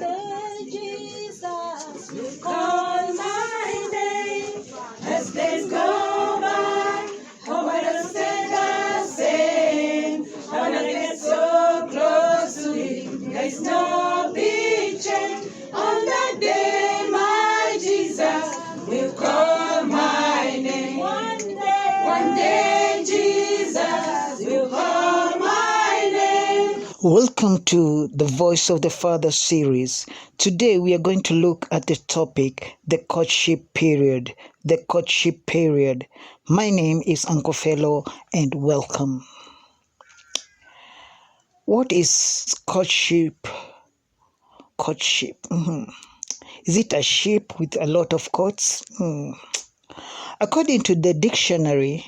day Jesus will call my name. As days go by, hope I don't stay the same. I wanna get so close to Him. There's no big change on that day. My Jesus will call my name. One day Jesus will call my name. Welcome to the Voice of the Father series. Today we are going to look at the topic, the courtship period. The courtship period. My name is Uncle Fello and welcome. What is courtship? Courtship. Is it a ship with a lot of courts? According to the dictionary,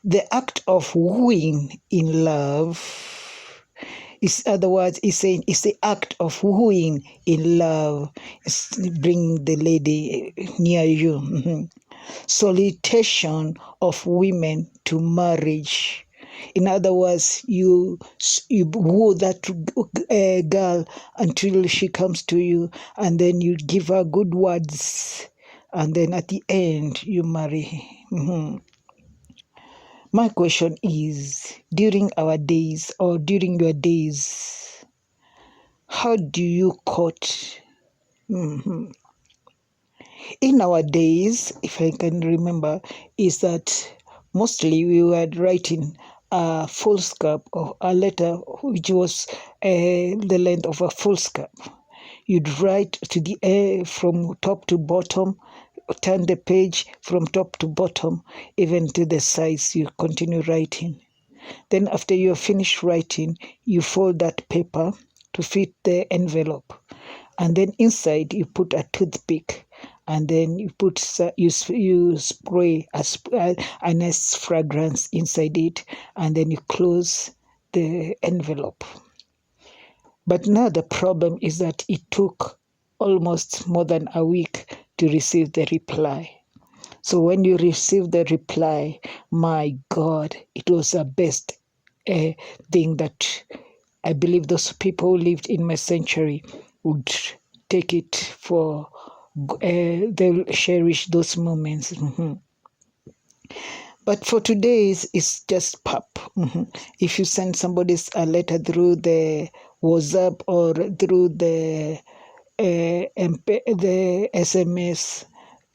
the act of wooing in love is saying it's the act of wooing in love. It's bring the lady near you. Solicitation of women to marriage. In other words, you woo that girl until she comes to you, and then you give her good words, and then at the end you marry. My question is, during our days or during your days, how do you court? In our days, if I can remember, is that mostly we were writing a foolscap or a letter which was the length of a foolscap. You'd write to the from top to bottom, turn the page from top to bottom, even to the sides. You continue writing. Then after you finish writing, you fold that paper to fit the envelope, and then inside you put a toothpick, and then you put you spray a nice fragrance inside it, and then you close the envelope. But now the problem is that it took almost more than a week to receive the reply. So when you receive the reply, my God, it was the best thing that I believe those people who lived in my century would take it for, they'll cherish those moments. But for today's, it's just pop. If you send somebody a letter through the WhatsApp or through the SMS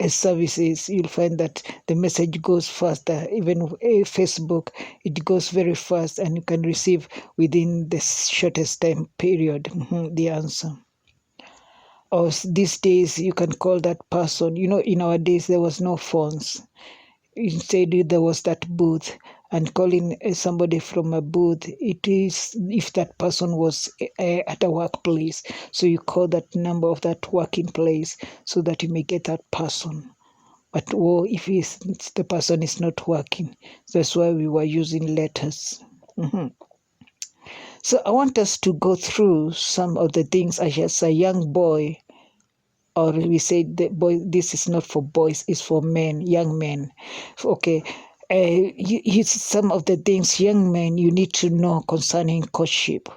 services, you'll find that the message goes faster. Even Facebook, it goes very fast, and you can receive within the shortest time period the answer. Or these days, you can call that person. You know, in our days, there was no phones. Instead, there was that booth, and calling somebody from a booth, it is if that person was at a workplace. So you call that number of that working place so that you may get that person. But if the person is not working, that's why we were using letters. So I want us to go through some of the things as a young boy, or we say the boy, this is not for boys, it's for men, young men. Okay, some of the things, young men, you need to know concerning courtship,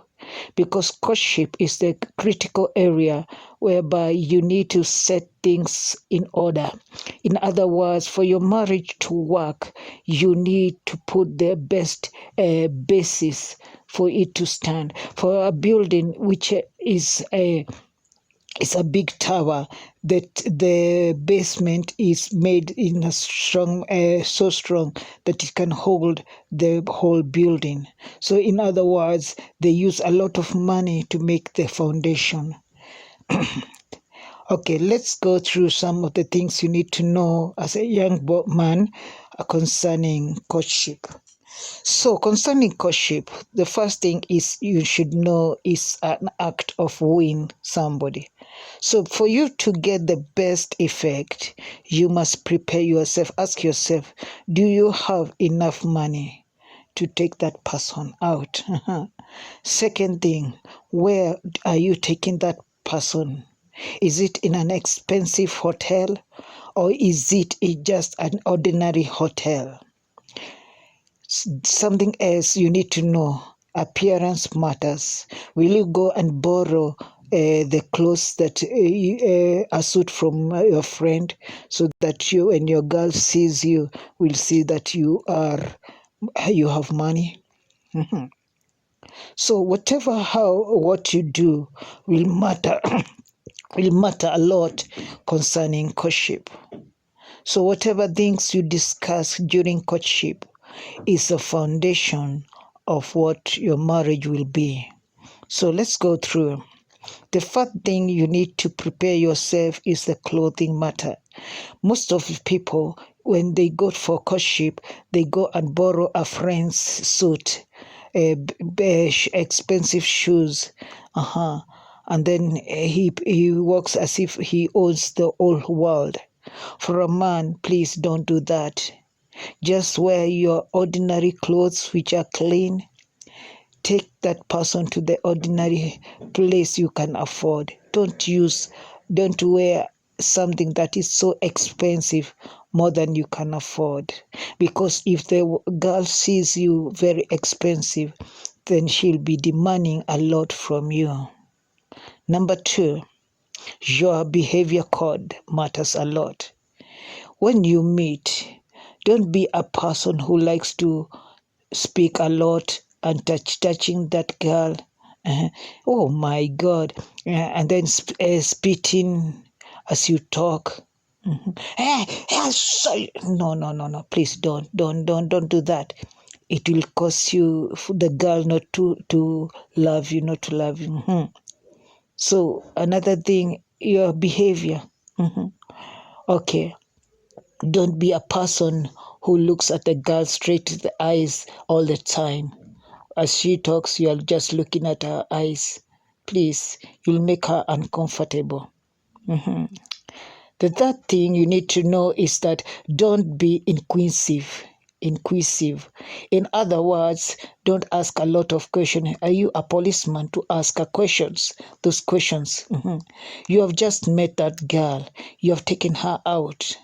because courtship is the critical area whereby you need to set things in order. In other words, for your marriage to work, you need to put the best basis for it to stand. For a building which is it's a big tower, that the basement is made in a strong, so strong that it can hold the whole building. So in other words, they use a lot of money to make the foundation. Okay, let's go through some of the things you need to know as a young man concerning courtship. So concerning courtship, the first thing is you should know is an act of wooing somebody. So for you to get the best effect, you must prepare yourself. Ask yourself, do you have enough money to take that person out? Second thing, where are you taking that person? Is it in an expensive hotel, or is it just an ordinary hotel? Something else you need to know, appearance matters. Will you go and borrow the clothes that a suit from your friend, so that you and your girl sees you will see that you have money. So what you do will matter will matter a lot concerning courtship. So whatever things you discuss during courtship is a foundation of what your marriage will be. So let's go through. The first thing you need to prepare yourself is the clothing matter. Most of the people, when they go for courtship, they go and borrow a friend's suit, expensive shoes, and then he walks as if he owns the whole world. For a man, please don't do that. Just wear your ordinary clothes which are clean. Take that person to the ordinary place you can afford. Don't wear something that is so expensive more than you can afford. Because if the girl sees you very expensive, then she'll be demanding a lot from you. Number 2, your behavior code matters a lot. When you meet, don't be a person who likes to speak a lot and touching that girl. Oh my God. And then spitting as you talk. No. Please don't do that. It will cause you, the girl, not to love you. So another thing, your behavior. Okay. Don't be a person who looks at the girl straight in the eyes all the time. As she talks, you are just looking at her eyes. Please, you'll make her uncomfortable. The third thing you need to know is that don't be inquisitive. In other words, don't ask a lot of questions. Are you a policeman to ask her questions? Those questions. You have just met that girl. You have taken her out.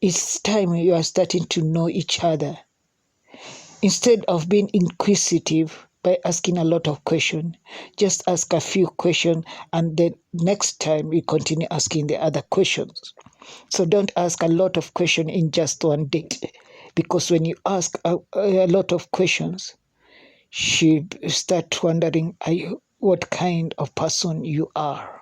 It's time you are starting to know each other. Instead of being inquisitive by asking a lot of questions, just ask a few questions, and then next time you continue asking the other questions. So don't ask a lot of questions in just one date, because when you ask a lot of questions, she start wondering what kind of person you are.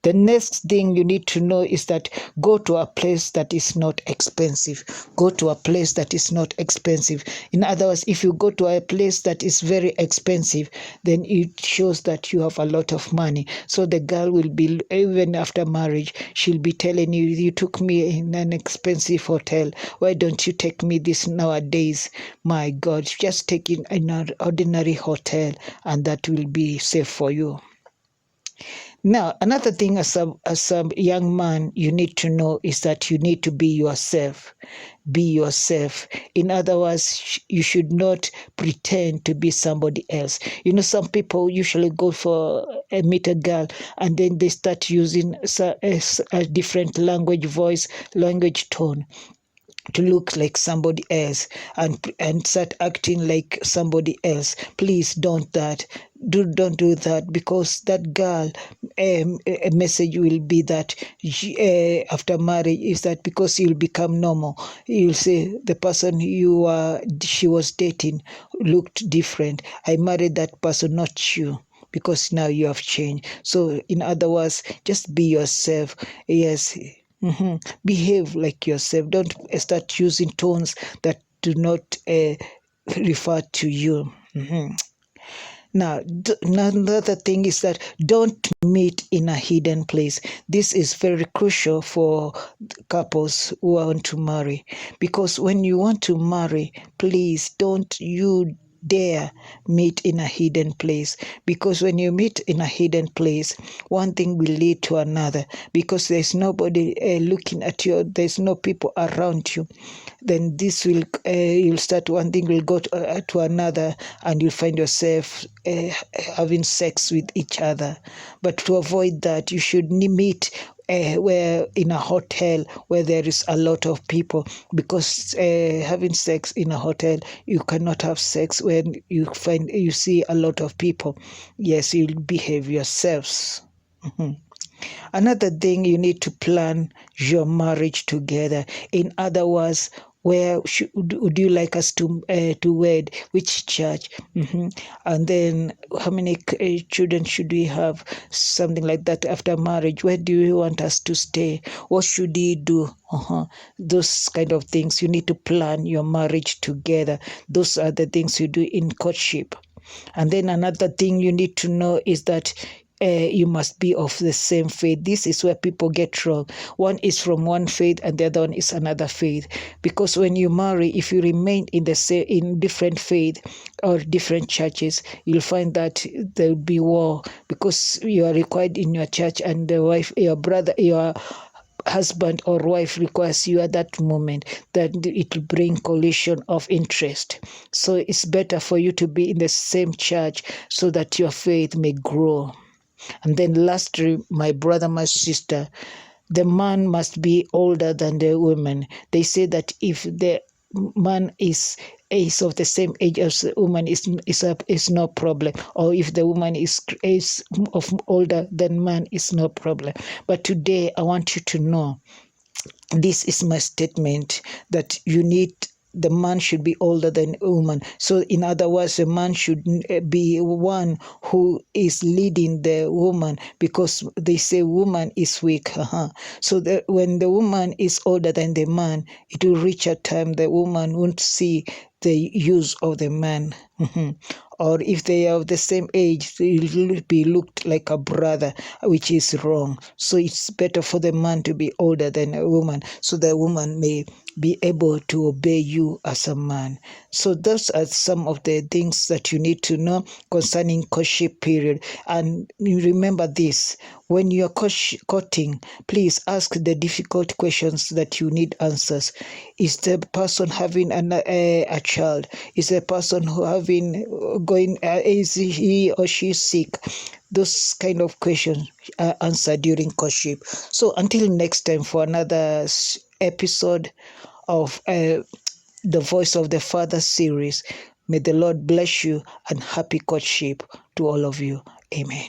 The next thing you need to know is that go to a place that is not expensive. Go to a place that is not expensive. In other words, if you go to a place that is very expensive, then it shows that you have a lot of money. So the girl will be, even after marriage, she'll be telling you, you took me in an expensive hotel. Why don't you take me this nowadays? My God, just take in an ordinary hotel, and that will be safe for you. Now, another thing as a young man you need to know is that you need to be yourself. Be yourself. In other words, you should not pretend to be somebody else. Some people usually go for meet a girl, and then they start using a different language tone to look like somebody else and start acting like somebody else. Please don't don't do that, because that girl, a message will be that after marriage is that because you'll become normal, you'll say the person she was dating looked different. I married that person, not you, because now you have changed. So in other words, just be yourself. Yes. Behave like yourself. Don't start using tones that do not refer to you. Now, another thing is that don't meet in a hidden place. This is very crucial for couples who want to marry, because when you want to marry, please don't you dare meet in a hidden place, because when you meet in a hidden place, one thing will lead to another, because there's nobody looking at you, there's no people around you. Then this will you'll start, one thing will go to another, and you'll find yourself having sex with each other. But to avoid that, you should meet where in a hotel where there is a lot of people, because having sex in a hotel, you cannot have sex when you see a lot of people. Yes, you'll behave yourselves. Another thing, you need to plan your marriage together. In other words, where would you like us to wed? Which church? And then how many children should we have? Something like that. After marriage, where do you want us to stay? What should we do? Those kind of things. You need to plan your marriage together. Those are the things you do in courtship. And then another thing you need to know is that you must be of the same faith. This is where people get wrong. One is from one faith and the other one is another faith. Because when you marry, if you remain in different faith or different churches, you'll find that there will be war, because you are required in your church and the wife, your brother, your husband or wife requires you at that moment, that it will bring collision of interest. So it's better for you to be in the same church so that your faith may grow. And then lastly, my brother, my sister, the man must be older than the woman. They say that if the man is of the same age as the woman, is no problem, or if the woman is of older than man, is no problem. But today I want you to know, this is my statement, that the man should be older than a woman. So in other words, a man should be one who is leading the woman, because they say woman is weak. So when the woman is older than the man, it will reach a time the woman won't see the use of the man. Or if they are of the same age, they will be looked like a brother, which is wrong. So it's better for the man to be older than a woman, so the woman may be able to obey you as a man. So those are some of the things that you need to know concerning courtship period. And you remember this, when you're courting, please ask the difficult questions that you need answers. Is the person having a child? Is the person is he or she sick? Those kind of questions are answered during courtship. So until next time, for another episode of the Voice of the Father series, may the Lord bless you and happy courtship to all of you. Amen.